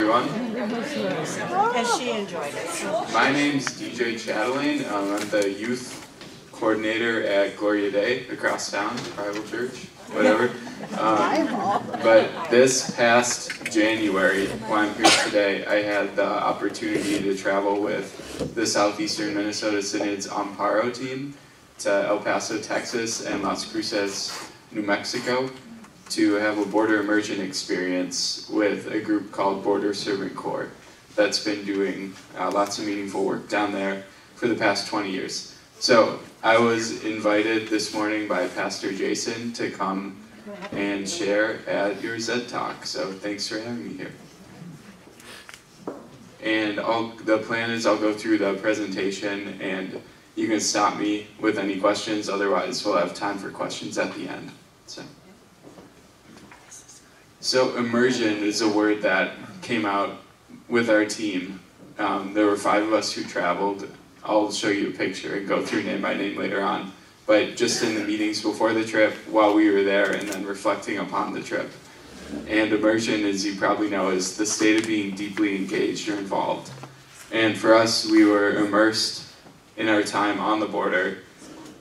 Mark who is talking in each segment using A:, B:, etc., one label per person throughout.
A: Everyone.
B: And she enjoyed it.
A: My name's DJ Chatelaine. I'm the youth coordinator at Gloria Day across town, Bible Church, whatever. But this past January, while I'm here today, I had the opportunity to travel with the Southeastern Minnesota Synod's AMMPARO team to El Paso, Texas, and Las Cruces, New Mexico, to have a border immersion experience with a group called Border Servant Corps that's been doing lots of meaningful work down there for the past 20 years. So I was invited this morning by Pastor Jason to come and share at your ZED Talk, so thanks for having me here. And the plan is I'll go through the presentation and you can stop me with any questions, otherwise we'll have time for questions at the end. So immersion is a word that came out with our team. There were 5 of us who traveled. I'll show you a picture and go through name by name later on. But just in the meetings before the trip, while we were there, and then reflecting upon the trip. And immersion, as you probably know, is the state of being deeply engaged or involved. And for us, we were immersed in our time on the border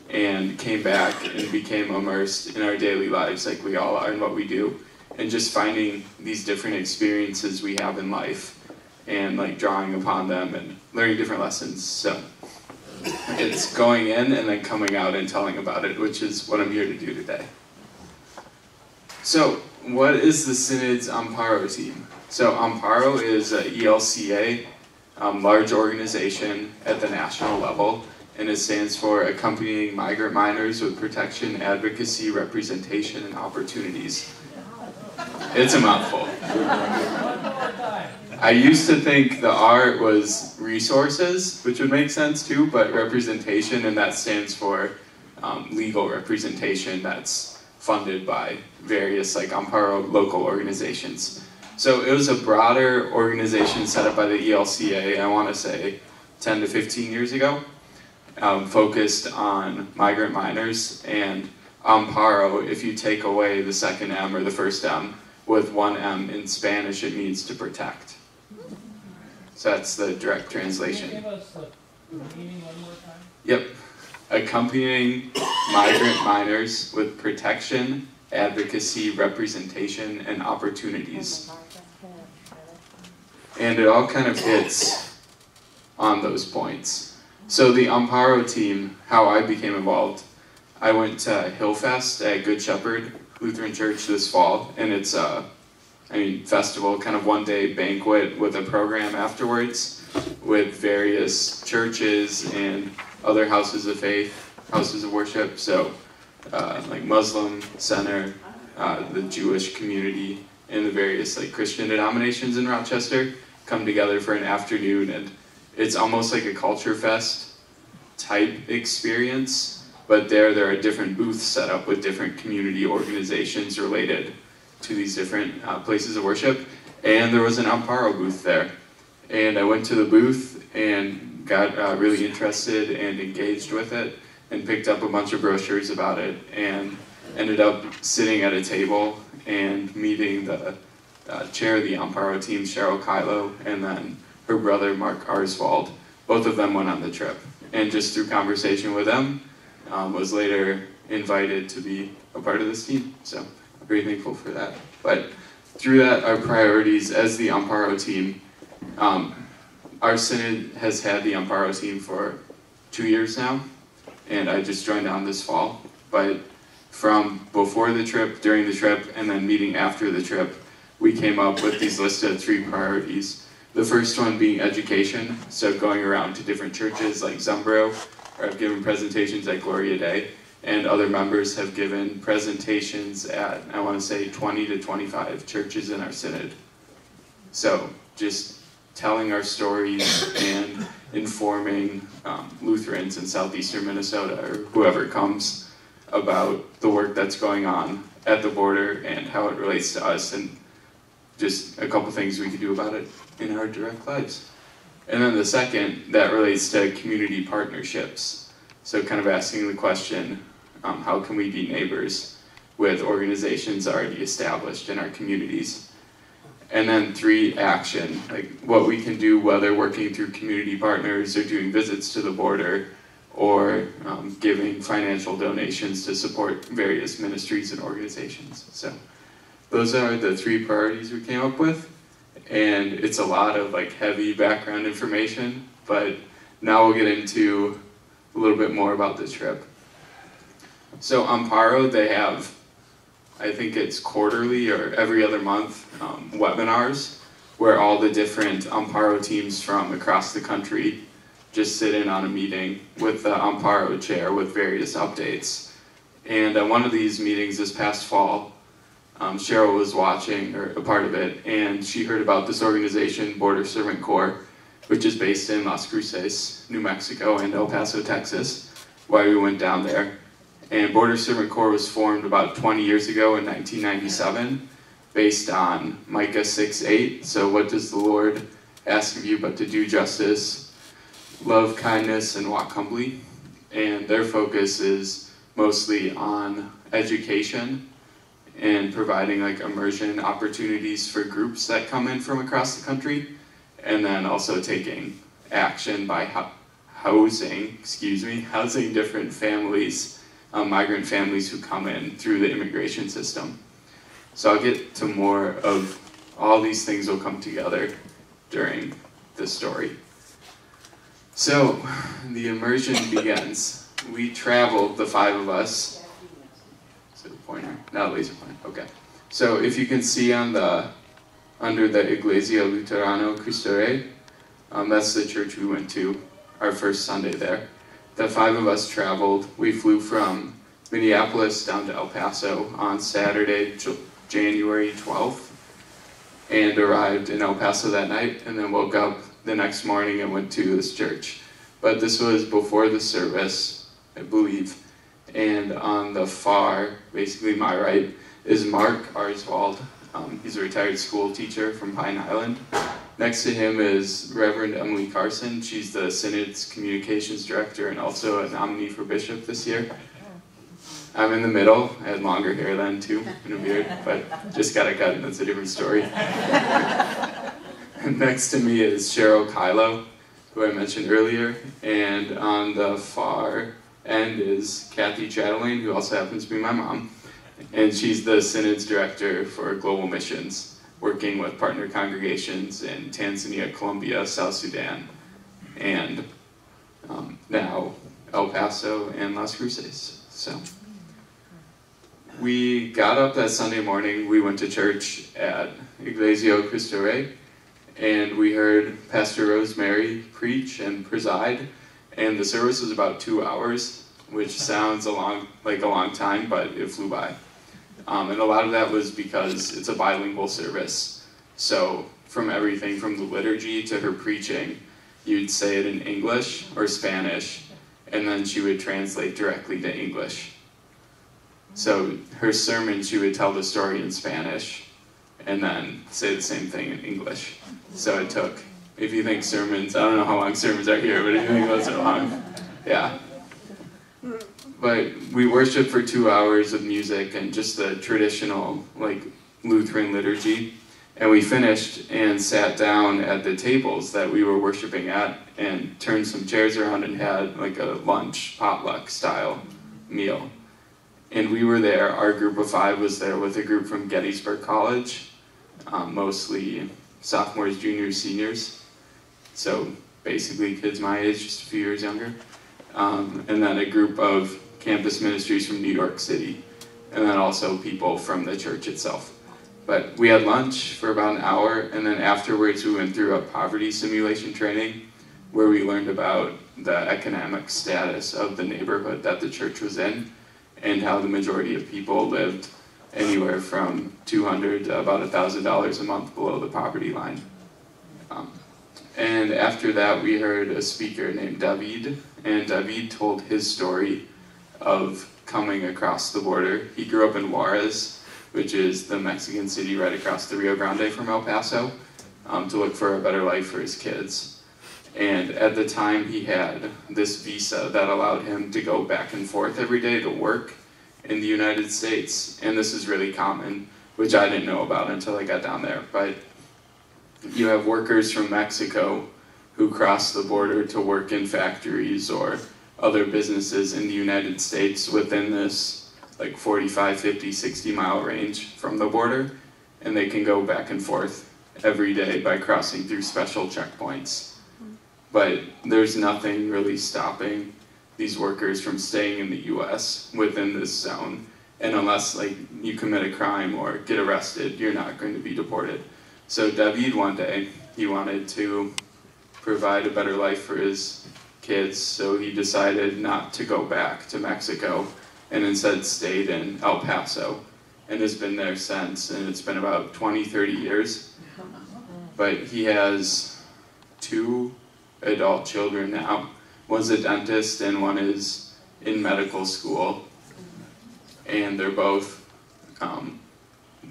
A: and came back and became immersed in our daily lives like we all are in what we do. And just finding these different experiences we have in life and like drawing upon them and learning different lessons. So it's going in and then coming out and telling about it, which is what I'm here to do today. So what is the Synod's AMMPARO team? So AMMPARO is an ELCA, large organization at the national level, and it stands for Accompanying Migrant Minors with Protection, Advocacy, Representation, and Opportunities. It's a mouthful. I used to think the R was resources, which would make sense too, but representation, and that stands for legal representation that's funded by various like AMMPARO local organizations. So it was a broader organization set up by the ELCA, I want to say 10 to 15 years ago, focused on migrant minors, and AMMPARO, if you take away the second M or the first M, with one M in Spanish, it means to protect. So that's the direct translation.
C: Can you give us the meaning one more time?
A: Yep. Accompanying migrant minors with protection, advocacy, representation, and opportunities. And it all kind of hits on those points. So the AMMPARO team, how I became involved, I went to Hillfest at Good Shepherd Lutheran Church this fall, and it's a festival, kind of one-day banquet with a program afterwards with various churches and other houses of faith, houses of worship, so like Muslim Center, the Jewish community, and the various like Christian denominations in Rochester come together for an afternoon, and it's almost like a culture fest type experience. But there are different booths set up with different community organizations related to these different places of worship. And there was an AMMPARO booth there. And I went to the booth and got really interested and engaged with it and picked up a bunch of brochures about it and ended up sitting at a table and meeting the chair of the AMMPARO team, Cheryl Kylo, and then her brother, Mark Arswald. Both of them went on the trip. And just through conversation with them, was later invited to be a part of this team, so I'm very thankful for that. But through that, our priorities as the AMMPARO team, our Synod has had the AMMPARO team for 2 years now, and I just joined on this fall. But from before the trip, during the trip, and then meeting after the trip, we came up with these listed 3 priorities. The first one being education, so going around to different churches like Zumbro, I've given presentations at Gloria Day, and other members have given presentations at, I want to say, 20 to 25 churches in our Synod. So just telling our stories and informing Lutherans in southeastern Minnesota, or whoever comes, about the work that's going on at the border and how it relates to us, and just a couple things we could do about it in our direct lives. And then the second, that relates to community partnerships. So kind of asking the question, how can we be neighbors with organizations already established in our communities? And then 3, action, like what we can do, whether working through community partners or doing visits to the border, or giving financial donations to support various ministries and organizations. So those are the 3 priorities we came up with, and it's a lot of like heavy background information, but now we'll get into a little bit more about the trip. So Amparo, they have, I think it's quarterly or every other month, webinars where all the different Amparo teams from across the country just sit in on a meeting with the Amparo chair with various updates. And at one of these meetings this past fall, Cheryl was watching, or a part of it, and she heard about this organization, Border Servant Corps, which is based in Las Cruces, New Mexico, and El Paso, Texas, why we went down there. And Border Servant Corps was formed about 20 years ago in 1997, based on Micah 6:8. So what does the Lord ask of you but to do justice, love kindness, and walk humbly? And their focus is mostly on education and providing like immersion opportunities for groups that come in from across the country, and then also taking action by housing different families, migrant families who come in through the immigration system. So I'll get to more of all these things will come together during this story. So the immersion begins. We traveled, the 5 of us. Is it a pointer? Not a laser pointer. Okay. So if you can see on under the Iglesia Luterano Cristo Rey, that's the church we went to our first Sunday there. The 5 of us traveled. We flew from Minneapolis down to El Paso on Saturday, January 12th, and arrived in El Paso that night, and then woke up the next morning and went to this church. But this was before the service, I believe, and on the far, basically my right, is Mark Arswald. He's a retired school teacher from Pine Island. Next to him is Reverend Emily Carson. She's the Synod's communications director and also a nominee for bishop this year. I'm in the middle. I had longer hair then too, and a beard, but just got a cut and that's a different story. Next to me is Cheryl Kylo, who I mentioned earlier, and on the far end is Kathy Chatelaine, who also happens to be my mom, and she's the Synod's director for global missions, working with partner congregations in Tanzania, Colombia, South Sudan, and now El Paso and Las Cruces. So we got up that Sunday morning, we went to church at Iglesia Cristo Rey, and we heard Pastor Rosemary preach and preside, and the service was about 2 hours, which sounds like a long time, but it flew by. And a lot of that was because it's a bilingual service. So from everything from the liturgy to her preaching, you'd say it in English or Spanish, and then she would translate directly to English. So her sermon, she would tell the story in Spanish, and then say the same thing in English. So it took, if you think sermons, I don't know how long sermons are here, but if you think those are long, yeah. But we worshiped for 2 hours of music and just the traditional, like, Lutheran liturgy. And we finished and sat down at the tables that we were worshiping at and turned some chairs around and had like a lunch, potluck style meal. And we were there, our group of 5 was there with a group from Gettysburg College, mostly sophomores, juniors, seniors. So basically kids my age, just a few years younger. And then a group of campus ministries from New York City, and then also people from the church itself. But we had lunch for about an hour, and then afterwards we went through a poverty simulation training where we learned about the economic status of the neighborhood that the church was in and how the majority of people lived anywhere from $200 to about $1,000 a month below the poverty line. And after that we heard a speaker named David, and David told his story of coming across the border. He grew up in Juarez, which is the Mexican city right across the Rio Grande from El Paso, to look for a better life for his kids. And at the time he had this visa that allowed him to go back and forth every day to work in the United States. And this is really common, which I didn't know about until I got down there. But you have workers from Mexico who cross the border to work in factories or other businesses in the United States within this like 45, 50, 60 mile range from the border, and they can go back and forth every day by crossing through special checkpoints. But there's nothing really stopping these workers from staying in the US within this zone. And unless like you commit a crime or get arrested, you're not going to be deported. So David, one day, he wanted to provide a better life for his kids, so he decided not to go back to Mexico and instead stayed in El Paso and has been there since, and it's been about 20, 30 years. But he has 2 adult children now. One's a dentist and one is in medical school, and they're both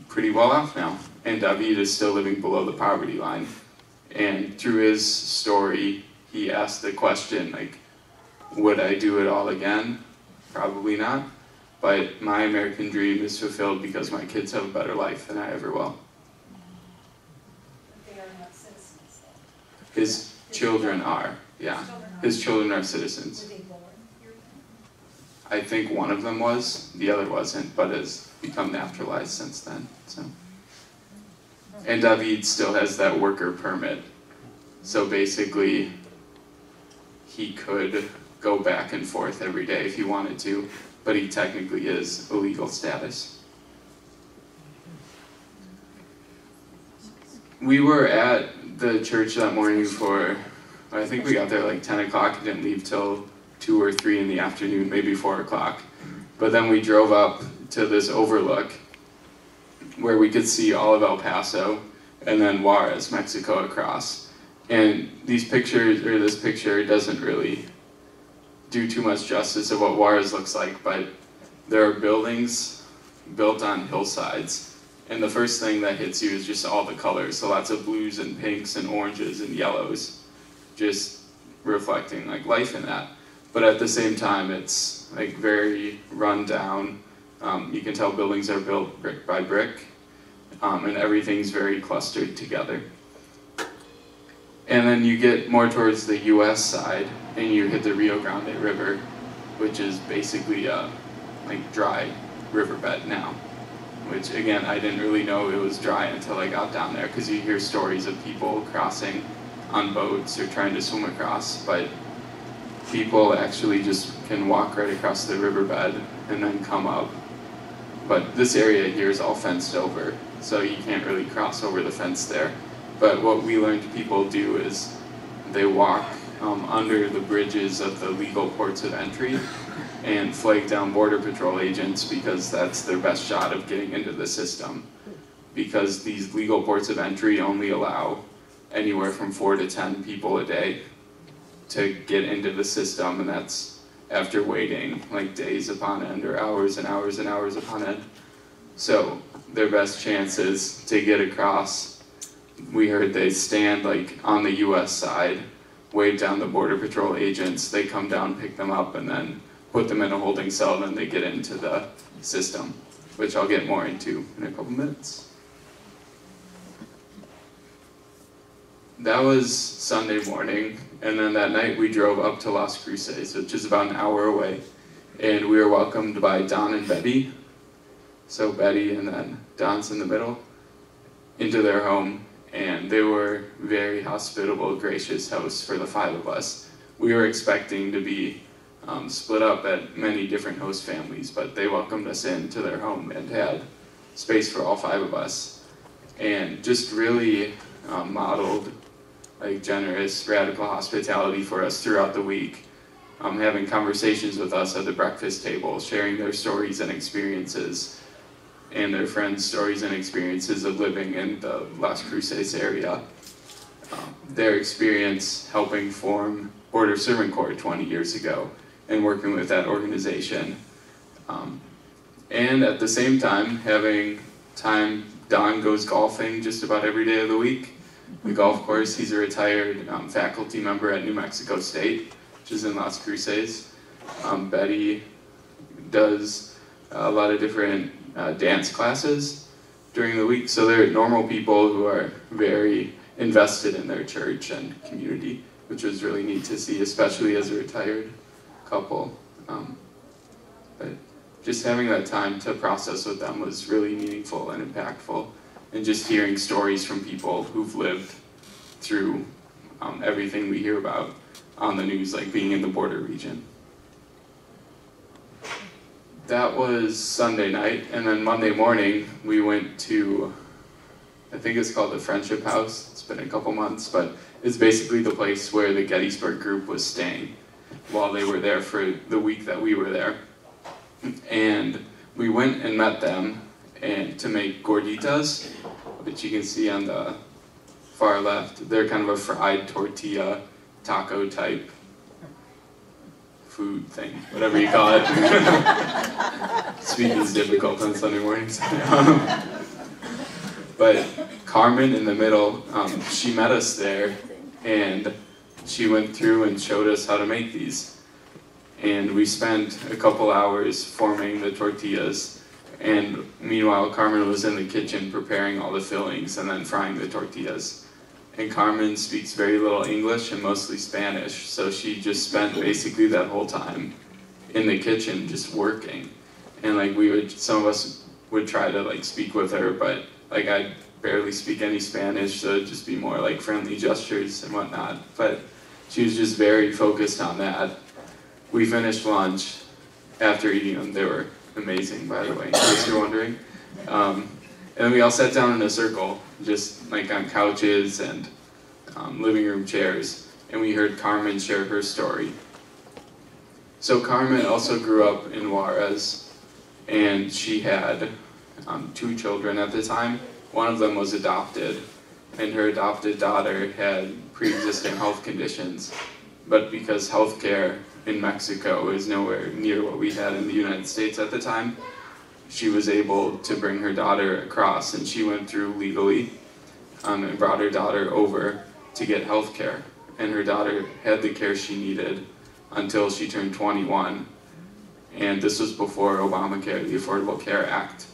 A: pretty well off now. And David is still living below the poverty line. And through his story, he asked the question, like, would I do it all again? Probably not. But my American dream is fulfilled because my kids have a better life than I ever will.
D: They are not citizens, though.
A: His children are, yeah. His children are citizens.
D: Were they born here?
A: I think one of them was, the other wasn't, but has become naturalized since then. So. And David still has that worker permit. So basically, he could go back and forth every day if he wanted to, but he technically is a legal status. We were at the church that morning for, I think we got there like 10 o'clock and didn't leave till 2 or 3 in the afternoon, maybe 4 o'clock. But then we drove up to this overlook where we could see all of El Paso and then Juarez, Mexico across. And these pictures, or this picture doesn't really do too much justice of what Juarez looks like, but there are buildings built on hillsides. And the first thing that hits you is just all the colors. So lots of blues and pinks and oranges and yellows, just reflecting like life in that. But at the same time, it's like very run down. You can tell buildings are built brick by brick, and everything's very clustered together. And then you get more towards the US side, and you hit the Rio Grande River, which is basically a like dry riverbed now. Which again, I didn't really know it was dry until I got down there, because you hear stories of people crossing on boats or trying to swim across, but people actually just can walk right across the riverbed and then come up. But this area here is all fenced over, so you can't really cross over the fence there. But what we learned people do is they walk under the bridges of the legal ports of entry and flag down Border Patrol agents, because that's their best shot of getting into the system. Because these legal ports of entry only allow anywhere from 4 to 10 people a day to get into the system, and that's after waiting like days upon end or hours and hours and hours upon end. So their best chance is to get across. We heard they stand like on the US side, wave down the Border Patrol agents, they come down, pick them up, and then put them in a holding cell, and then they get into the system, which I'll get more into in a couple minutes. That was Sunday morning, and then that night we drove up to Las Cruces, which is about an hour away, and we were welcomed by Don and Betty, so Betty and then Don's in the middle, into their home, and they were very hospitable, gracious hosts for the 5 of us. We were expecting to be split up at many different host families, but they welcomed us into their home and had space for all 5 of us, and just really modeled like generous, radical hospitality for us throughout the week, having conversations with us at the breakfast table, sharing their stories and experiences, and their friends' stories and experiences of living in the Las Cruces area. Their experience helping form Border Servant Corps 20 years ago and working with that organization. And at the same time, having time, Don goes golfing just about every day of the week. The golf course, he's a retired faculty member at New Mexico State, which is in Las Cruces. Betty does a lot of different dance classes during the week, so they're normal people who are very invested in their church and community, which was really neat to see, especially as a retired couple. But just having that time to process with them was really meaningful and impactful, and just hearing stories from people who've lived through everything we hear about on the news, like being in the border region. That was Sunday night, and then Monday morning we went to, I think it's called the Friendship House. It's been a couple months, but it's basically the place where the Gettysburg group was staying while they were there for the week that we were there. And we went and met them and to make gorditas, which you can see on the far left. They're kind of a fried tortilla, taco type food thing, whatever you call it. Speaking is difficult on Sunday mornings. But Carmen in the middle, she met us there, and she went through and showed us how to make these. And we spent a couple hours forming the tortillas, and meanwhile Carmen was in the kitchen preparing all the fillings and then frying the tortillas. And Carmen speaks very little English and mostly Spanish, so she just spent basically that whole time in the kitchen just working. And like some of us would try to like speak with her, but like I barely speak any Spanish, so it'd just be more like friendly gestures and whatnot. But she was just very focused on that. We finished lunch after eating them. They were amazing, by the way, in case you're wondering. And then we all sat down in a circle, just like on couches and living room chairs, and we heard Carmen share her story. So Carmen also grew up in Juarez, and she had 2 children at the time. One of them was adopted, and her adopted daughter had pre-existing health conditions, but because healthcare in Mexico is nowhere near what we had in the United States at the time, she was able to bring her daughter across, and she went through legally and brought her daughter over to get health care. And her daughter had the care she needed until she turned 21. And this was before Obamacare, the Affordable Care Act,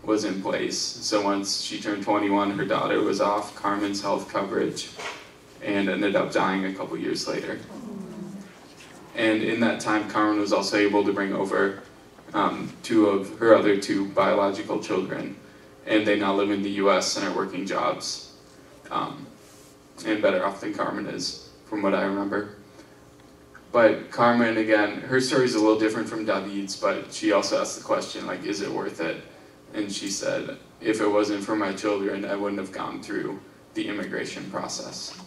A: was in place. So once she turned 21, her daughter was off Carmen's health coverage and ended up dying a couple years later. And in that time, Carmen was also able to bring over 2 of her other 2 biological children, and they now live in the US and are working jobs, and better off than Carmen is, from what I remember. But Carmen, again, her story is a little different from David's, but she also asked the question, like, is it worth it? And she said, if it wasn't for my children, I wouldn't have gone through the immigration process.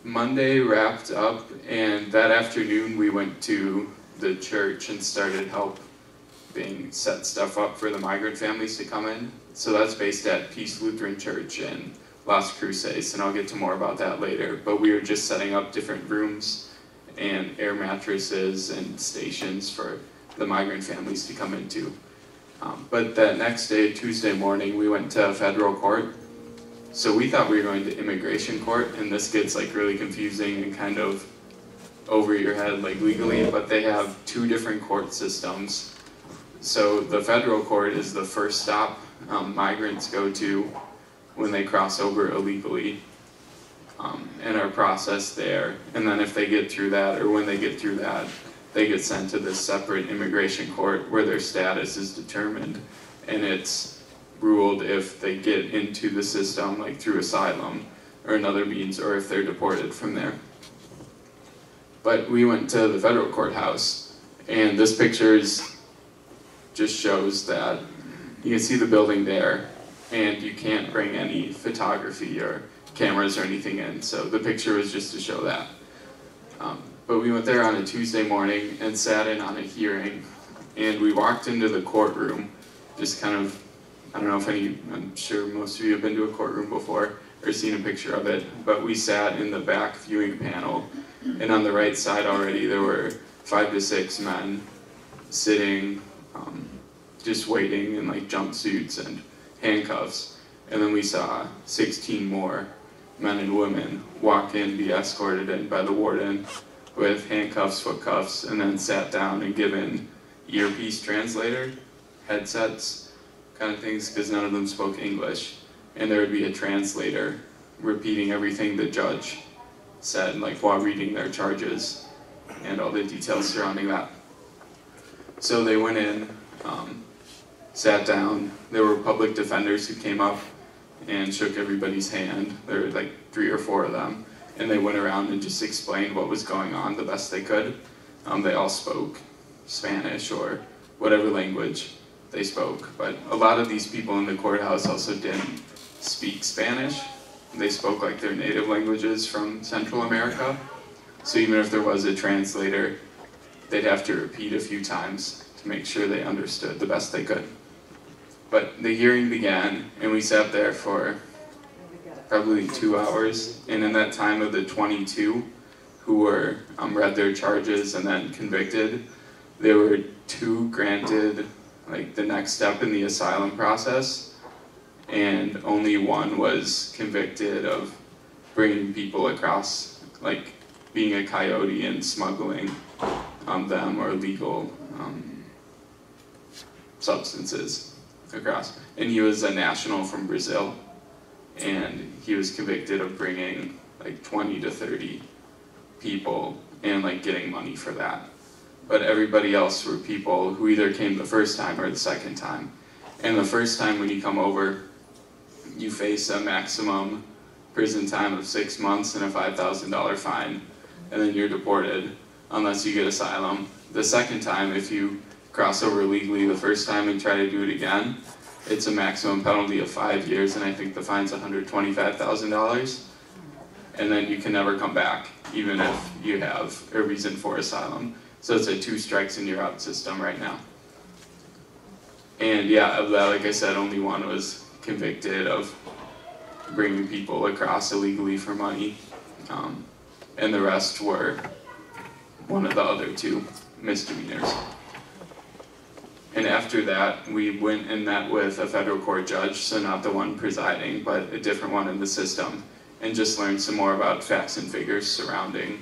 A: Monday wrapped up, and that afternoon we went to the church and started helping set stuff up for the migrant families to come in. So that's based at Peace Lutheran Church in Las Cruces, and I'll get to more about that later. But we were just setting up different rooms and air mattresses and stations for the migrant families to come into. But that next day, Tuesday morning, we went to federal court. So we thought we were going to immigration court, and this gets like really confusing and kind of over your head like legally, but they have 2 different court systems. So the federal court is the first stop migrants go to when they cross over illegally and are processed there. And then if they get through that, or when they get through that, they get sent to this separate immigration court where their status is determined, and it's ruled if they get into the system, like through asylum or another means, or if they're deported from there. But we went to the federal courthouse, and this picture just shows that you can see the building there, and you can't bring any photography or cameras or anything in, so the picture was just to show that. But we went there on a Tuesday morning and sat in on a hearing, and we walked into the courtroom, just kind of, I don't know if I'm sure most of you have been to a courtroom before or seen a picture of it, but we sat in the back viewing panel, and on the right side already there were 5 to 6 men sitting, just waiting in like jumpsuits and handcuffs, and then we saw 16 more men and women walk in, be escorted in by the warden with handcuffs, foot cuffs, and then sat down and given earpiece translator headsets, kind of things, because none of them spoke English. And there would be a translator repeating everything the judge said, like while reading their charges and all the details surrounding that. So they went in, sat down. There were public defenders who came up and shook everybody's hand. There were like 3 or 4 of them. And they went around and just explained what was going on the best they could. They all spoke Spanish or whatever language they spoke. But a lot of these people in the courthouse also didn't speak Spanish. They spoke like their native languages from Central America. So even if there was a translator, they'd have to repeat a few times to make sure they understood the best they could. But the hearing began, and we sat there for probably 2 hours. And in that time, of the 22 who were read their charges and then convicted, there were 2 granted like the next step in the asylum process, and only 1 was convicted of bringing people across, like being a coyote and smuggling them or illegal substances across. And he was a national from Brazil, and he was convicted of bringing like 20 to 30 people and like getting money for that. But everybody else were people who either came the first time or the second time. And the first time when you come over, you face a maximum prison time of 6 months and a $5,000 fine, and then you're deported unless you get asylum. The second time, if you cross over illegally the first time and try to do it again, it's a maximum penalty of 5 years, and I think the fine's $125,000. And then you can never come back, even if you have a reason for asylum. So it's a 2 strikes and you're out system right now. And yeah, of that, like I said, only 1 was convicted of bringing people across illegally for money. And the rest were one of the other 2 misdemeanors. And after that, we went and met with a federal court judge, so not the one presiding, but a different one in the system, and just learned some more about facts and figures surrounding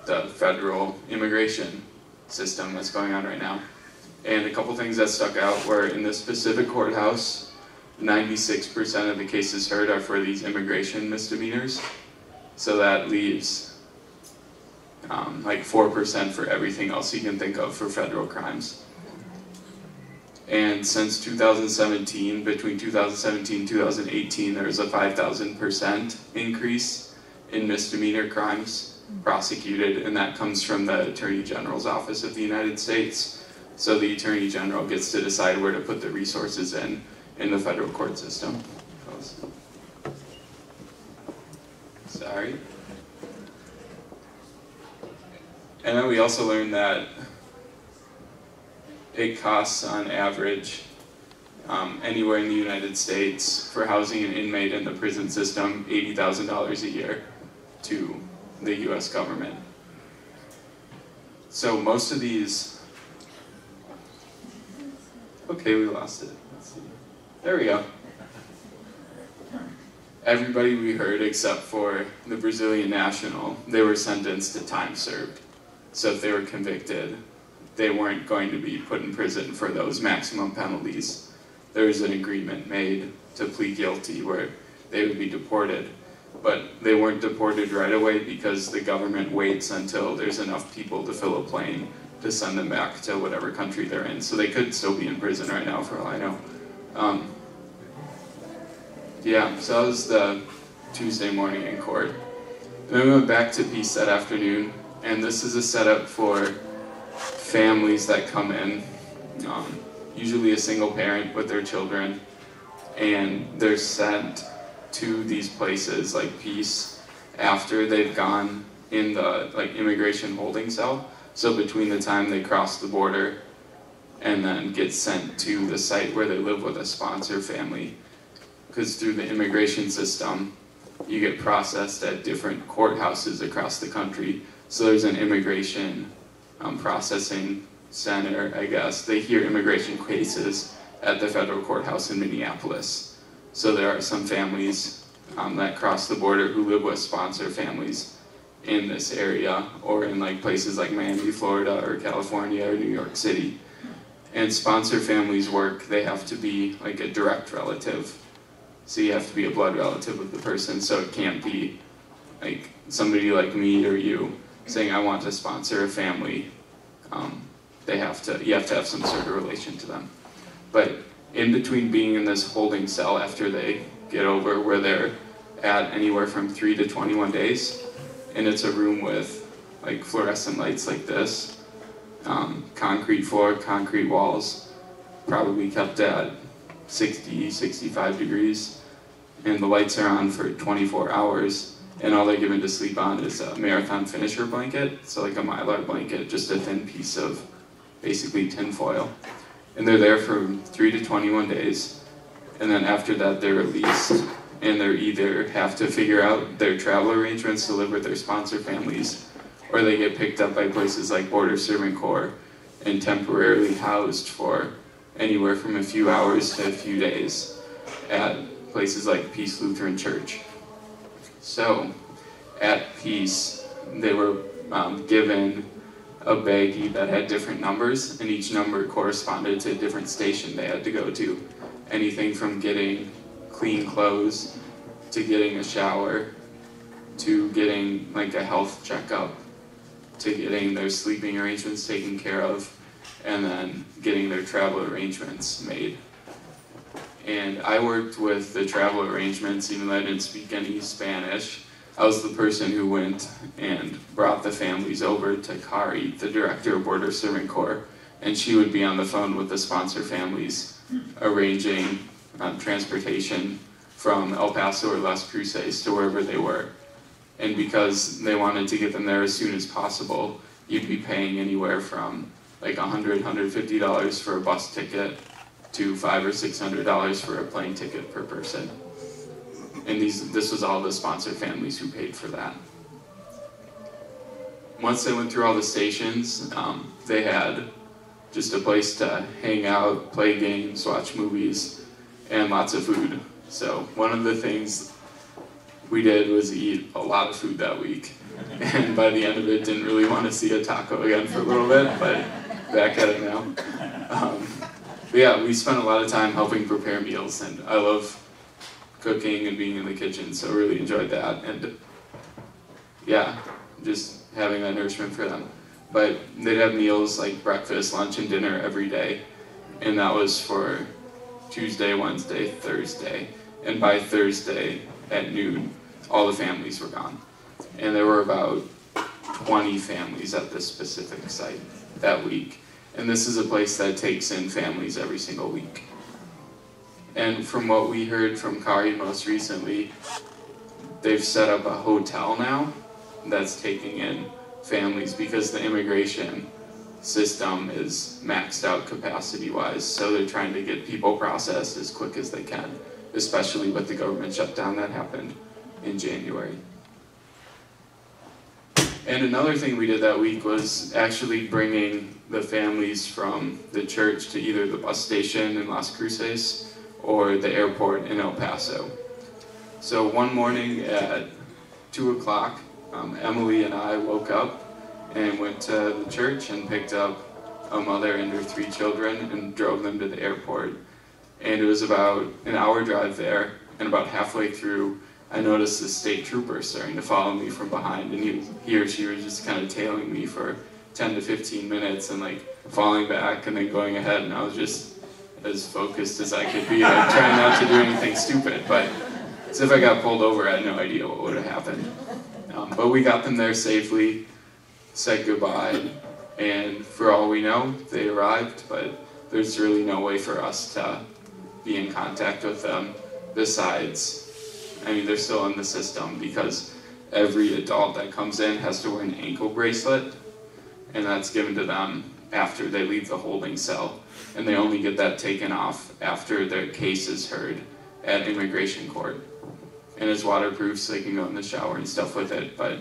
A: the federal immigration system that's going on right now. And a couple things that stuck out were, in this specific courthouse, 96% of the cases heard are for these immigration misdemeanors. So that leaves like 4% for everything else you can think of for federal crimes. And since 2017, between 2017 and 2018, there was a 5,000% increase in misdemeanor crimes prosecuted, and that comes from the Attorney General's Office of the United States. So the Attorney General gets to decide where to put the resources in the federal court system. Sorry. And then we also learned that it costs on average anywhere in the United States for housing an inmate in the prison system $80,000 a year to the US government. So most of these, okay, we lost it. Let's see. There we go. Everybody we heard except for the Brazilian national, they were sentenced to time served. So if they were convicted, they weren't going to be put in prison for those maximum penalties. There was an agreement made to plead guilty where they would be deported, but they weren't deported right away because the government waits until there's enough people to fill a plane to send them back to whatever country they're in. So they could still be in prison right now for all I know. Yeah, so that was the Tuesday morning in court. Then we went back to peace that afternoon, and this is a setup for families that come in, usually a single parent with their children, and they're sent to these places like peace after they've gone in the immigration holding cell. So between the time they cross the border and then get sent to the site where they live with a sponsor family, because through the immigration system you get processed at different courthouses across the country. So there's an immigration processing center, I guess. They hear immigration cases at the federal courthouse in Minneapolis. So there are some families that cross the border who live with sponsor families in this area, or in places like Miami, Florida, or California, or New York City. And sponsor families work, they have to be like a direct relative. So you have to be a blood relative of the person, so it can't be like somebody like me or you saying, I want to sponsor a family. You have to have some sort of relation to them. But in between being in this holding cell after they get over where they're at anywhere from 3 to 21 days, and it's a room with like fluorescent lights like this, concrete floor, concrete walls, probably kept at 60, 65 degrees, and the lights are on for 24 hours, and all they're given to sleep on is a marathon finisher blanket, so like a Mylar blanket, just a thin piece of basically tin foil. And they're there for 3 to 21 days, and then after that they're released, and they either have to figure out their travel arrangements to live with their sponsor families, or they get picked up by places like Border Servant Corps and temporarily housed for anywhere from a few hours to a few days at places like Peace Lutheran Church. So, at Peace, they were given a baggie that had different numbers, and each number corresponded to a different station they had to go to. Anything from getting clean clothes, to getting a shower, to getting like a health checkup, to getting their sleeping arrangements taken care of, and then getting their travel arrangements made. And I worked with the travel arrangements, even though I didn't speak any Spanish. I was the person who went and brought the families over to Kari, the director of Border Servant Corps, and she would be on the phone with the sponsor families, arranging transportation from El Paso or Las Cruces to wherever they were. And because they wanted to get them there as soon as possible, you'd be paying anywhere from like $100, $150 for a bus ticket to $500 or $600 for a plane ticket per person. And this was all the sponsor families who paid for that. Once they went through all the stations, they had just a place to hang out, play games, watch movies, and lots of food. So one of the things we did was eat a lot of food that week. And by the end of it, didn't really want to see a taco again for a little bit, but back at it now. But yeah, we spent a lot of time helping prepare meals, and I love cooking and being in the kitchen, so really enjoyed that. And yeah, just having that nourishment for them. But they'd have meals like breakfast, lunch, and dinner every day, and that was for Tuesday, Wednesday, Thursday. And by Thursday at noon, all the families were gone. And there were about 20 families at this specific site that week. And this is a place that takes in families every single week. And from what we heard from Kari most recently, they've set up a hotel now that's taking in families because the immigration system is maxed out capacity-wise. So they're trying to get people processed as quick as they can, especially with the government shutdown that happened in January. And another thing we did that week was actually bringing the families from the church to either the bus station in Las Cruces or the airport in El Paso. So one morning at 2 o'clock, Emily and I woke up and went to the church and picked up a mother and her 3 children and drove them to the airport. And it was about an hour drive there, and about halfway through, I noticed the state trooper starting to follow me from behind, and he or she was just kind of tailing me for 10 to 15 minutes and like falling back and then going ahead, and I was just as focused as I could be, like trying not to do anything stupid, but as if I got pulled over, I had no idea what would have happened. But we got them there safely, said goodbye, and for all we know, they arrived, but there's really no way for us to be in contact with them besides, I mean, they're still in the system because every adult that comes in has to wear an ankle bracelet, and that's given to them after they leave the holding cell, and they only get that taken off after their case is heard at immigration court. And it's waterproof, so they can go in the shower and stuff with it, but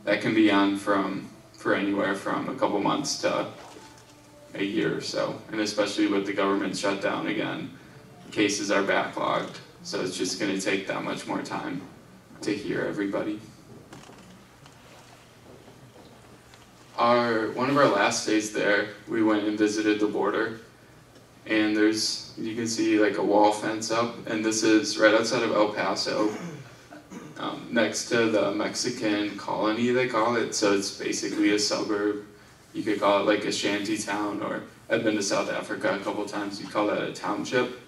A: that can be on for anywhere from a couple months to a year or so, and especially with the government shutdown again, cases are backlogged, so it's just going to take that much more time to hear everybody. One of our last days there, we went and visited the border, And you can see like a wall fence up, and this is right outside of El Paso, next to the Mexican colony, they call it. So it's basically a suburb. You could call it like a shanty town, or I've been to South Africa a couple times, you'd call that a township.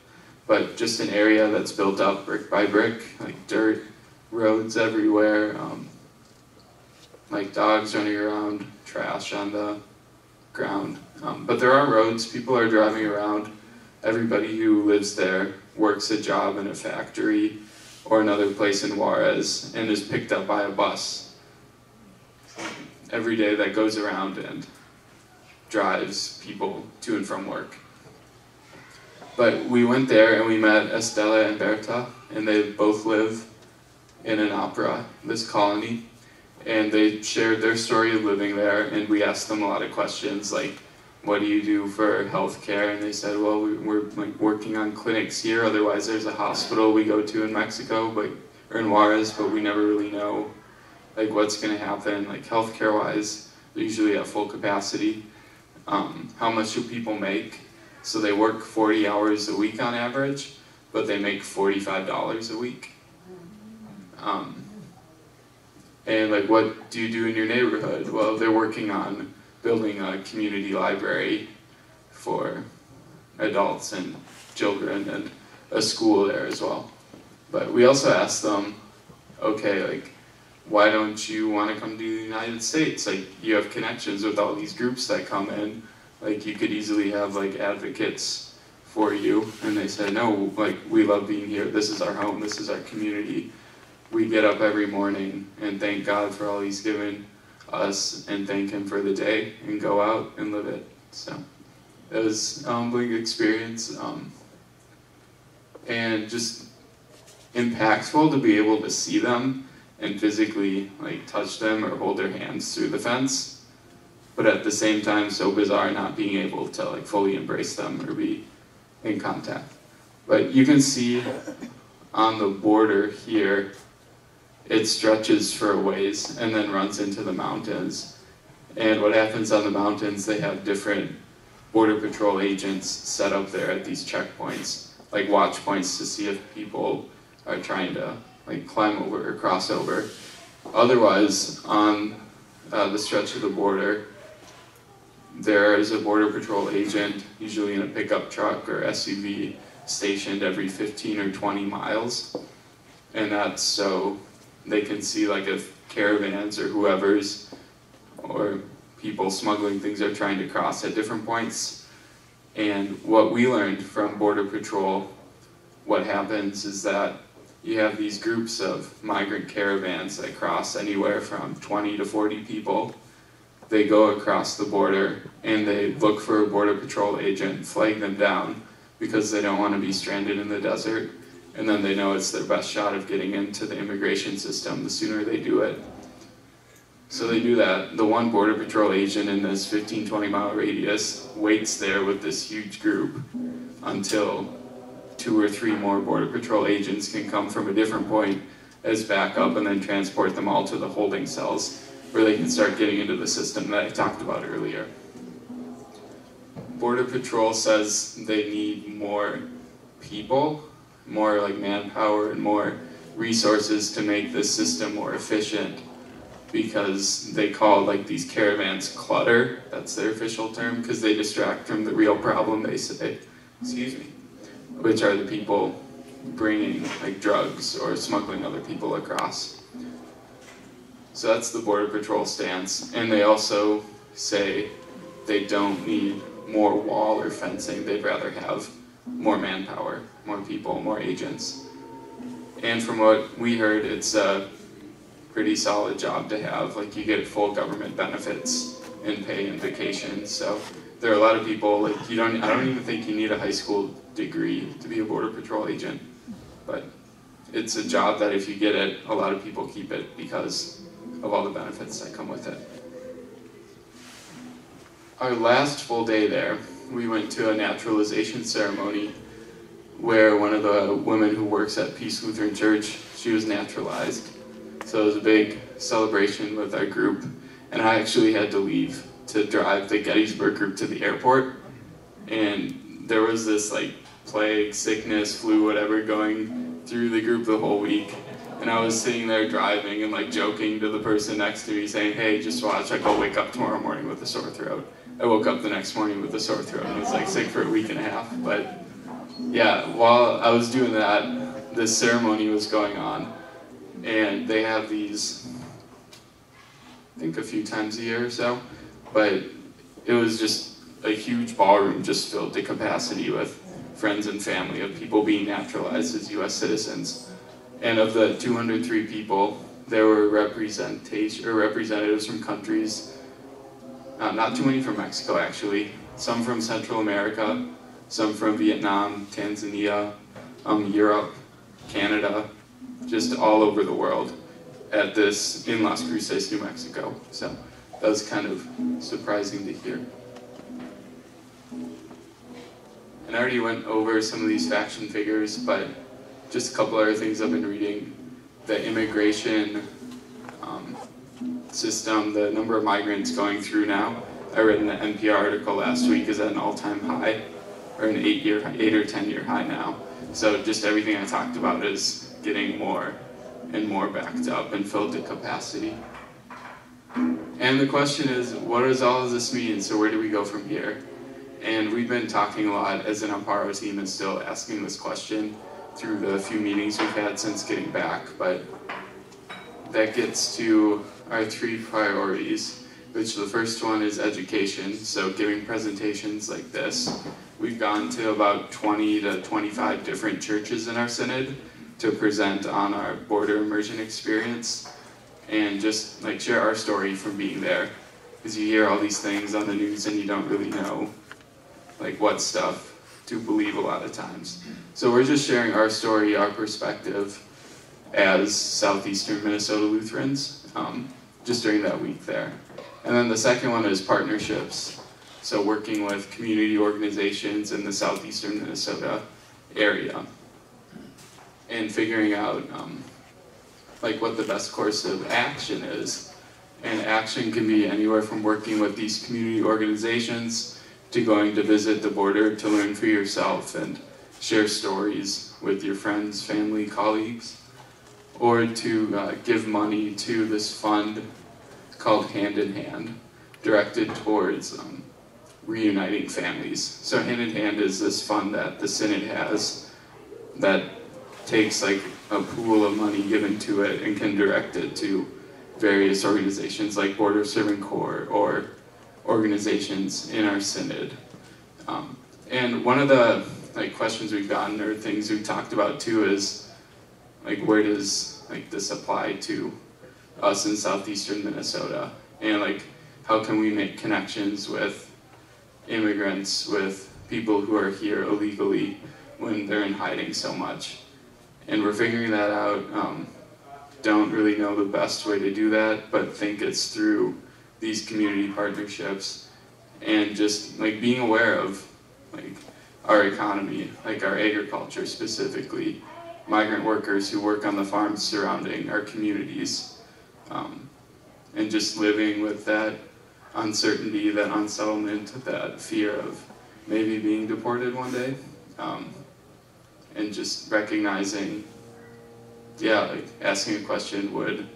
A: But just an area that's built up brick by brick, like dirt, roads everywhere, like dogs running around, trash on the ground. But there are roads, people are driving around. Everybody who lives there works a job in a factory or another place in Juarez and is picked up by a bus every day that goes around and drives people to and from work. But we went there and we met Estela and Berta, and they both live in an opera, this colony, and they shared their story of living there, and we asked them a lot of questions like, what do you do for healthcare? And they said, well, we're like working on clinics here, otherwise there's a hospital we go to in Mexico, or in Juarez, but we never really know like what's gonna happen, like healthcare wise, they're usually at full capacity. How much do people make? So they work 40 hours a week on average, but they make $45 a week. And like, what do you do in your neighborhood? Well, they're working on building a community library for adults and children and a school there as well. But we also asked them, okay, like, why don't you want to come to the United States? Like, you have connections with all these groups that come in. Like, you could easily have like advocates for you. And they said, no, like, we love being here. This is our home. This is our community. We get up every morning and thank God for all he's given us and thank him for the day and go out and live it. So it was a humbling experience and just impactful to be able to see them and physically like touch them or hold their hands through the fence. But at the same time, so bizarre not being able to like fully embrace them or be in contact. But you can see on the border here, it stretches for a ways and then runs into the mountains. And what happens on the mountains, they have different Border Patrol agents set up there at these checkpoints, like watch points to see if people are trying to like climb over or cross over. Otherwise, on the stretch of the border, there is a Border Patrol agent, usually in a pickup truck or SUV, stationed every 15 or 20 miles. And that's so they can see like if caravans or whoever's or people smuggling things are trying to cross at different points. And what we learned from Border Patrol, what happens is that you have these groups of migrant caravans that cross anywhere from 20 to 40 people. They go across the border and they look for a Border Patrol agent, flag them down because they don't want to be stranded in the desert. And then they know it's their best shot of getting into the immigration system the sooner they do it. So they do that. The one Border Patrol agent in this 15, 20 mile radius waits there with this huge group until 2 or 3 more Border Patrol agents can come from a different point as backup and then transport them all to the holding cells where they can start getting into the system that I talked about earlier. Border Patrol says they need more people, more like manpower and more resources to make this system more efficient, because they call like these caravans clutter. That's their official term, because they distract from the real problem, they say, excuse me, which are the people bringing like drugs or smuggling other people across. So that's the Border Patrol stance. And they also say they don't need more wall or fencing, they'd rather have more manpower, more people, more agents. And from what we heard, it's a pretty solid job to have. Like, you get full government benefits and pay and vacation. So there are a lot of people, like, I don't even think you need a high school degree to be a Border Patrol agent. But it's a job that if you get it, a lot of people keep it because of all the benefits that come with it. Our last full day there, we went to a naturalization ceremony where one of the women who works at Peace Lutheran Church, she was naturalized. So it was a big celebration with our group, and I actually had to leave to drive the Gettysburg group to the airport, and there was this like plague, sickness, flu, whatever going through the group the whole week. And I was sitting there driving and like joking to the person next to me saying, hey, just watch, like I'll wake up tomorrow morning with a sore throat. I woke up the next morning with a sore throat and was like sick for a week and a half. But yeah, while I was doing that, this ceremony was going on. And they have these, I think a few times a year or so, but it was just a huge ballroom just filled to capacity with friends and family of people being naturalized as U.S. citizens. And of the 203 people, there were representatives from countries, not too many from Mexico actually, some from Central America, some from Vietnam, Tanzania, Europe, Canada, just all over the world at this in Las Cruces, New Mexico. So that was kind of surprising to hear. And I already went over some of these faction figures, but just a couple other things I've been reading. The immigration system, the number of migrants going through now, I read in the NPR article last week, is at an all-time high, or an 8 or 10-year high now. So just everything I talked about is getting more and more backed up and filled to capacity. And the question is, what does all of this mean? So where do we go from here? And we've been talking a lot as an Amparo team and still asking this question through the few meetings we've had since getting back, but that gets to our 3 priorities, which the first one is education, so giving presentations like this. We've gone to about 20 to 25 different churches in our synod to present on our border immersion experience and just like share our story from being there, because you hear all these things on the news and you don't really know like what stuff to believe a lot of times. So we're just sharing our story, our perspective as Southeastern Minnesota Lutherans, just during that week there. And then the second one is partnerships. So working with community organizations in the Southeastern Minnesota area and figuring out like what the best course of action is. And action can be anywhere from working with these community organizations to going to visit the border to learn for yourself and share stories with your friends, family, colleagues, or to give money to this fund called Hand in Hand, directed towards reuniting families. So Hand in Hand is this fund that the Synod has that takes like a pool of money given to it and can direct it to various organizations like Border Serving Corps or organizations in our synod. And one of the like questions we've gotten or things we've talked about too is like where does like this apply to us in Southeastern Minnesota, and like how can we make connections with immigrants, with people who are here illegally when they're in hiding so much. And we're figuring that out. Don't really know the best way to do that, but think it's through these community partnerships and just like being aware of like our economy, like our agriculture specifically, migrant workers who work on the farms surrounding our communities, and just living with that uncertainty, that unsettlement, that fear of maybe being deported one day, and just recognizing, yeah, like asking a question would,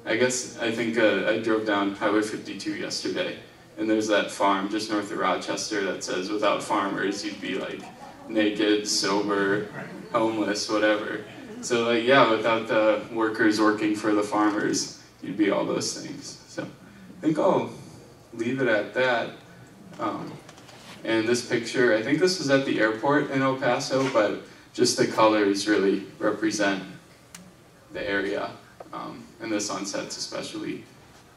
A: I think I drove down Highway 52 yesterday, and there's that farm just north of Rochester that says without farmers you'd be like naked, sober, homeless, whatever. So like, yeah, without the workers working for the farmers, you'd be all those things. So I think I'll leave it at that. And this picture, I think this was at the airport in El Paso, but just the colors really represent the area. And the sunsets especially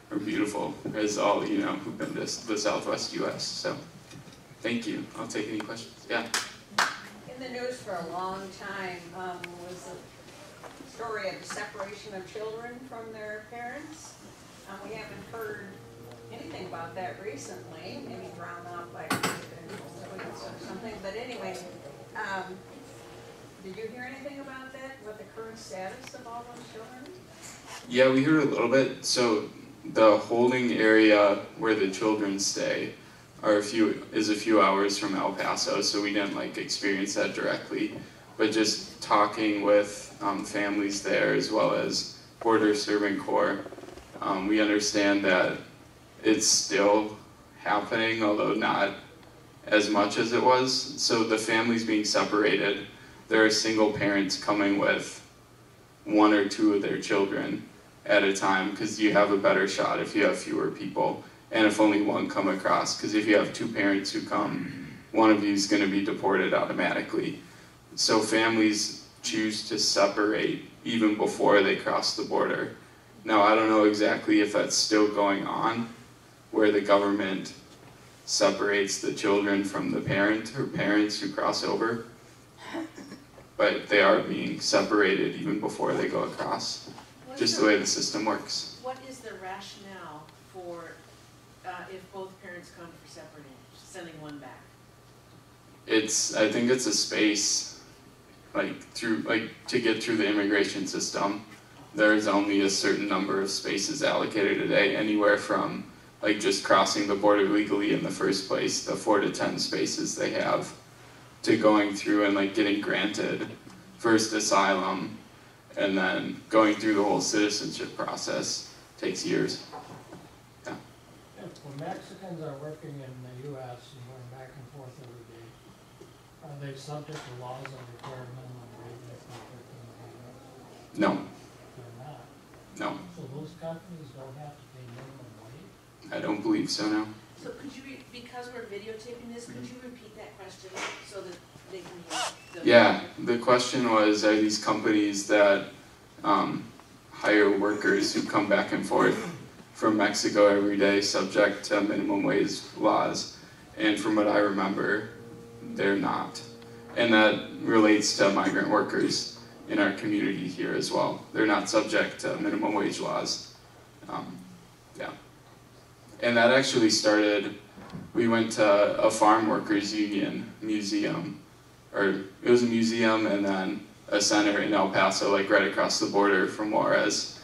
A: are beautiful, as all you know who've been to the Southwest U.S. So thank you. I'll take any questions. Yeah.
D: In the news for a long time was the story of the separation of children from their parents. We haven't heard anything about that recently, maybe drowned out by or something, but anyway, did you hear anything about that? What the current status of all those children?
A: Yeah, we heard a little bit. So the holding area where the children stay is a few hours from El Paso, so we didn't like experience that directly. But just talking with families there, as well as Border Servant Corps, we understand that it's still happening, although not as much as it was. So the families being separated, there are single parents coming with 1 or 2 of their children at a time, because you have a better shot if you have fewer people, and if only one come across, because if you have 2 parents who come, one of you is going to be deported automatically. So families choose to separate even before they cross the border. Now, I don't know exactly if that's still going on, where the government separates the children from the parent or parents who cross over, but they are being separated even before they go across, just the way the system works.
E: What is the rationale for if both parents come for separating, sending one back?
A: I think it's a space, to get through the immigration system. There's only a certain number of spaces allocated a day, anywhere from just crossing the border legally in the first place, the 4 to 10 spaces they have, to going through and getting granted first asylum, and then going through the whole citizenship process takes years. Yeah.
C: When Mexicans are working in the U.S. and going back and forth every day, are they subject to laws that require minimum wage if they're working in the U.S.?
A: No.
C: They're not.
A: No.
C: So those companies don't have to pay minimum wage?
A: I don't believe so, no.
E: So could you, because we're videotaping this, could you repeat that question so that they can hear?
A: Yeah, the question was, are these companies that hire workers who come back and forth from Mexico every day subject to minimum wage laws? And from what I remember, they're not. And that relates to migrant workers in our community here as well. They're not subject to minimum wage laws. Yeah. And that actually started, we went to a farm workers union museum, or it was a museum and then a center in El Paso, right across the border from Juarez.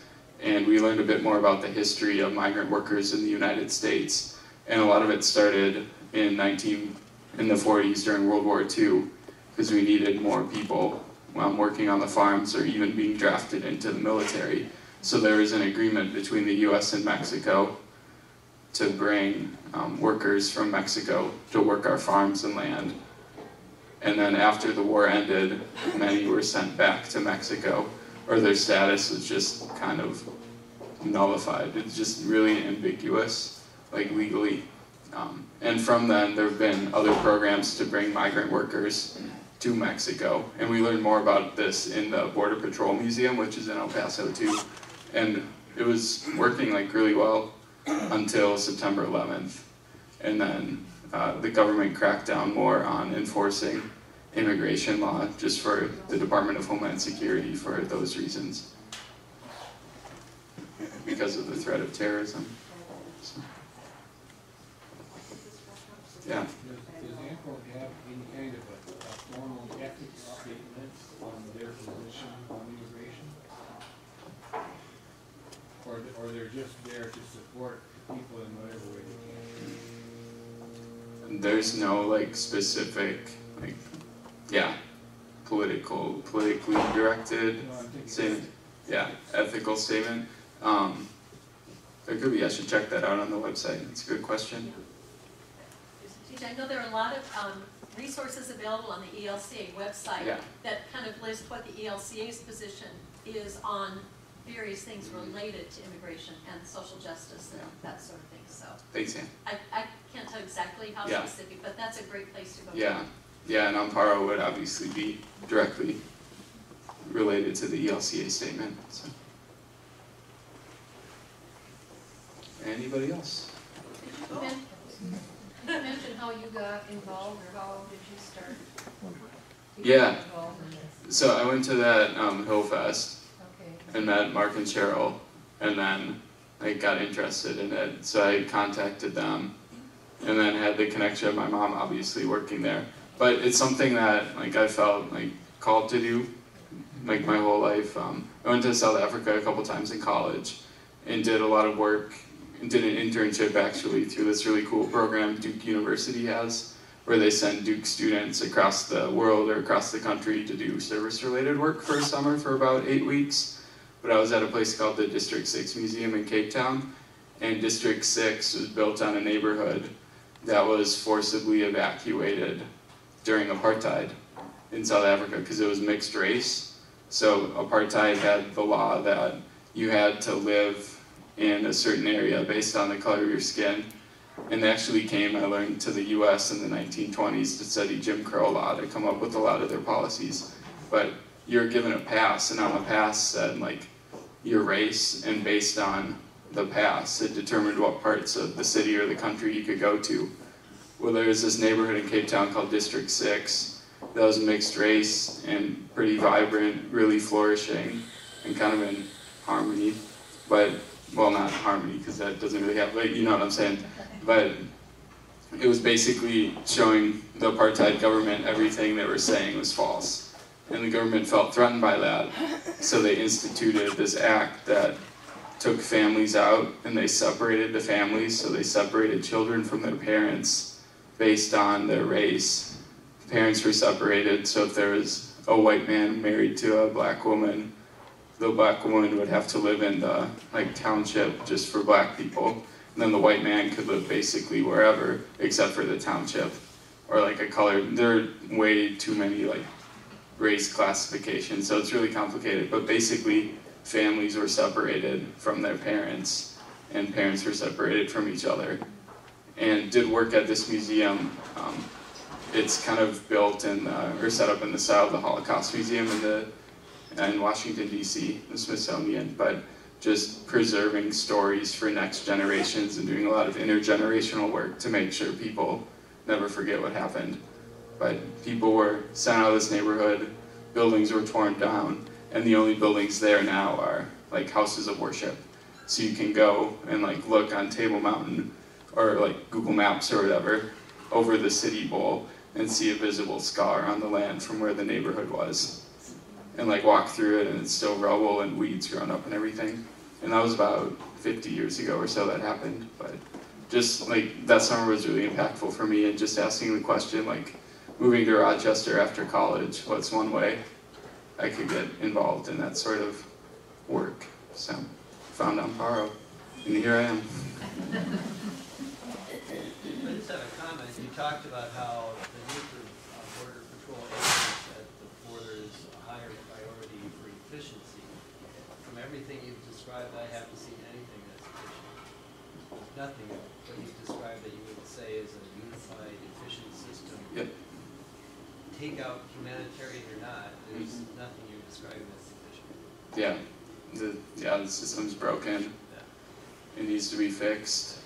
A: And we learned a bit more about the history of migrant workers in the United States. And a lot of it started in the 40s during World War II, because we needed more people working on the farms or even being drafted into the military. So there was an agreement between the US and Mexico to bring workers from Mexico to work our farms and land. And then after the war ended, many were sent back to Mexico, or their status was just kind of nullified. It's just really ambiguous, legally. And from then, there have been other programs to bring migrant workers to Mexico. And we learned more about this in the Border Patrol Museum, which is in El Paso too. And it was working really well until September 11th. And then the government cracked down more on enforcing immigration law just for the Department of Homeland Security for those reasons, because of the threat of terrorism. So, yeah.
F: Does AMMPARO have any kind of a formal ethics statement on their position on immigration? Or they're just there to support people in whatever way they can?
A: There's no specific politically directed statement. Yeah, ethical statement. There could be. I should check that out on the website. It's a good question.
G: I know there are a lot of resources available on the ELCA website that kind of list what the ELCA's position is on various things related to immigration and social justice and that sort of thing. So
A: thanks, Ann.
G: I can't tell exactly how specific, but that's a great place to go.
A: Yeah, and Amparo would obviously be directly related to the ELCA statement. So. Anybody else?
H: Did you mention how you got involved, or how did you start?
A: Yeah. So I went to that Hill Fest and met Mark and Cheryl, and then I got interested in it. So I contacted them, and then had the connection of my mom obviously working there. But it's something that I felt called to do my whole life. I went to South Africa a couple times in college and did a lot of work did an internship actually through this really cool program Duke University has, where they send Duke students across the world or across the country to do service-related work for a summer for about 8 weeks. But I was at a place called the District 6 Museum in Cape Town, and District 6 was built on a neighborhood that was forcibly evacuated during apartheid in South Africa because it was mixed race. So apartheid had the law that you had to live in a certain area based on the color of your skin. And they actually came, I learned, to the US in the 1920s to study Jim Crow law to come up with a lot of their policies. But you're given a pass, and on the pass said like your race, and based on the pass, it determined what parts of the city or the country you could go to. Well, there was this neighborhood in Cape Town called District 6 that was mixed race and pretty vibrant, really flourishing, and kind of in harmony. But, well, not harmony, because that doesn't really have, but you know what I'm saying. But it was basically showing the apartheid government everything they were saying was false. And the government felt threatened by that, so they instituted this act that took families out, and they separated the families, so they separated children from their parents based on their race. The parents were separated, so if there was a white man married to a black woman, the black woman would have to live in the township just for black people, and then the white man could live basically wherever except for the township, or like a color. There are way too many race classifications, so it's really complicated, but basically families were separated from their parents, and parents were separated from each other. And did work at this museum. It's kind of built in, or set up in the style of the Holocaust Museum in Washington, D.C., the Smithsonian, but just preserving stories for next generations and doing a lot of intergenerational work to make sure people never forget what happened. But people were sent out of this neighborhood, buildings were torn down, and the only buildings there now are houses of worship. So you can go and look on Table Mountain or Google Maps or whatever over the city bowl and see a visible scar on the land from where the neighborhood was. And walk through it, and it's still rubble and weeds growing up and everything. And that was about 50 years ago or so that happened. But just that summer was really impactful for me, and just asking the question moving to Rochester after college, what's one way I could get involved in that sort of work? So, found Amparo, and here I am.
I: I just have a comment. You talked about how the need for Border Patrol agents at the border is a higher priority for efficiency. From everything you've described, I haven't seen anything that's efficient. There's nothing what you've described that you would say is a unified, efficient system.
A: Yep.
I: Take out humanitarian or not, there's nothing you're describing that's sufficient.
A: Yeah, the system's broken. Yeah. It needs to be fixed.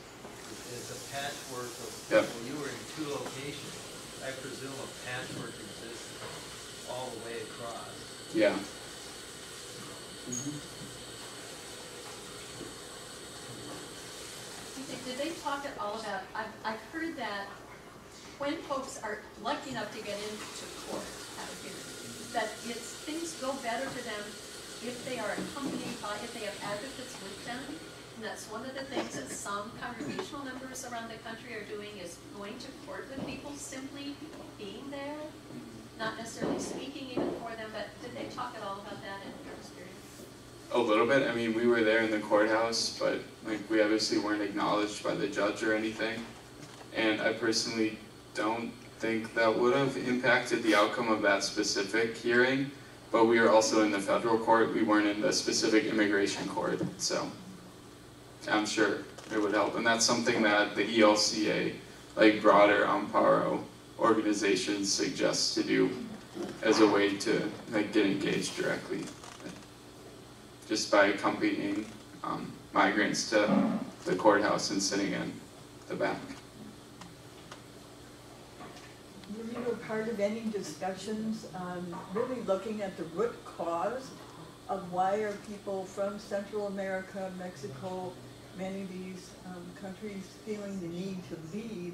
I: It's a patchwork of people.
A: Yep.
I: You were in 2 locations. I presume a patchwork exists all the way across.
A: Yeah.
G: Did they talk at all about, I've heard that when folks are lucky enough to get into court out here, that things go better to them if they are accompanied by, if they have advocates with them. And that's one of the things that some congregational members around the country are doing, is going to court with people, simply being there, not necessarily speaking even for them, but did they talk at all about that in your experience?
A: A little bit. I mean, we were there in the courthouse, but we obviously weren't acknowledged by the judge or anything. And I personally don't think that would have impacted the outcome of that specific hearing, but we were also in the federal court. We weren't in the specific immigration court, so I'm sure it would help. And that's something that the ELCA, broader Amparo organizations, suggest to do as a way to get engaged directly, just by accompanying migrants to the courthouse and sitting in the back.
J: Were you a part of any discussions on really looking at the root cause of why are people from Central America, Mexico, many of these countries feeling the need to leave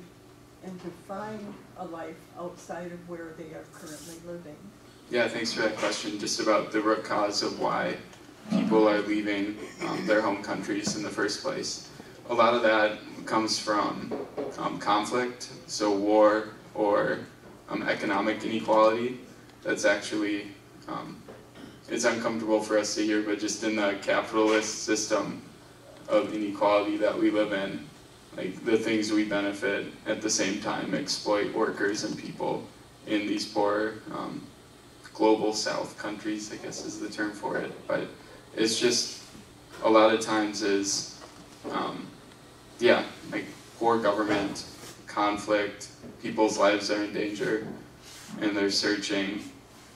J: and to find a life outside of where they are currently living?
A: Yeah, thanks for that question. Just about the root cause of why people are leaving their home countries in the first place. a lot of that comes from conflict, so war or economic inequality. That's actually, it's uncomfortable for us to hear, but just in the capitalist system of inequality that we live in, like the things we benefit at the same time exploit workers and people in these poor global south countries, I guess is the term for it. But it's just a lot of times is, yeah, like poor government, conflict, people's lives are in danger, and they're searching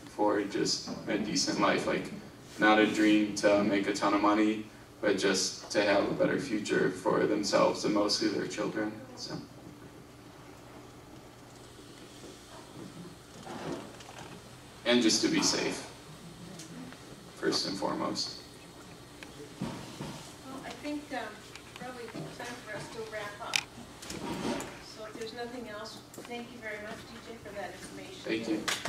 A: for just a decent life, like not a dream to make a ton of money, but just to have a better future for themselves and mostly their children. So. And just to be safe, first and foremost.
E: Well, I think probably time for us to wrap up. So if there's nothing else, thank you very much, DJ, for that information.
A: Thank you.